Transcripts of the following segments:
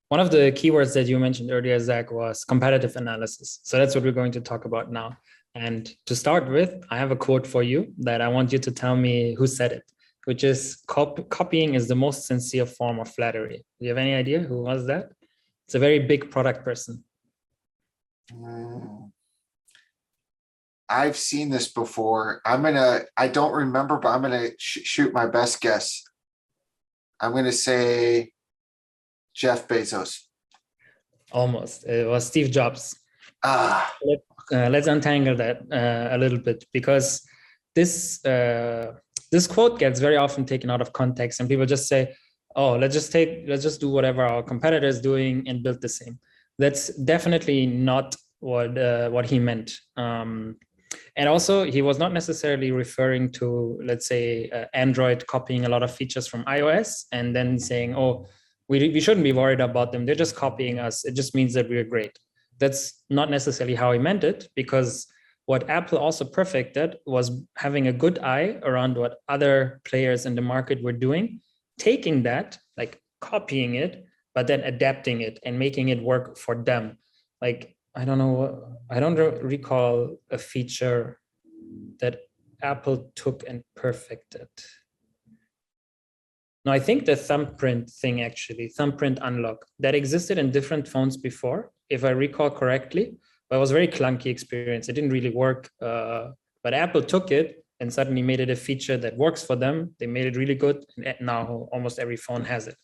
One of the keywords that you mentioned earlier, Zach, was competitive analysis. So that's what we're going to talk about now. And to start with, I have a quote for you that I want you to tell me who said it, which is copying is the most sincere form of flattery. Do you have any idea who was that? It's a very big product person. I've seen this before. I don't remember, but I'm gonna shoot my best guess. I'm gonna say Jeff Bezos. Almost. It was Steve Jobs. Ah, Let's untangle that a little bit, because this quote gets very often taken out of context, and people just say, "Oh, let's just do whatever our competitor is doing and build the same." That's definitely not what he meant. And also, he was not necessarily referring to, let's say, Android copying a lot of features from iOS and then saying, "Oh, we shouldn't be worried about them. They're just copying us. It just means that we're great." That's not necessarily how he meant it, because what Apple also perfected was having a good eye around what other players in the market were doing, taking that, like copying it, but then adapting it and making it work for them. Like, I don't know, I don't recall a feature that Apple took and perfected. No, I think the thumbprint thing, actually, thumbprint unlock, that existed in different phones before, if I recall correctly, but it was a very clunky experience. It didn't really work, but Apple took it and suddenly made it a feature that works for them. They made it really good, and now almost every phone has it.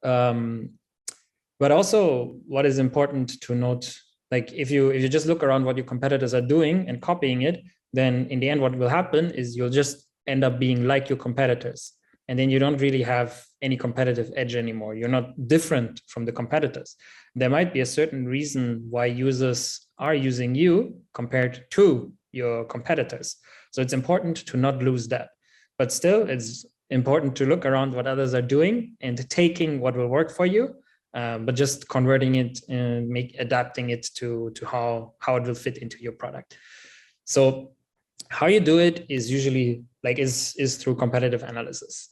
But also, what is important to note, like if you just look around what your competitors are doing and copying it, then in the end, what will happen is you'll just end up being like your competitors. And then you don't really have any competitive edge anymore. You're not different from the competitors. There might be a certain reason why users are using you compared to your competitors. So it's important to not lose that. But still, it's important to look around what others are doing and taking what will work for you, but just converting it and adapting it to how it will fit into your product. So how you do it is usually is through competitive analysis.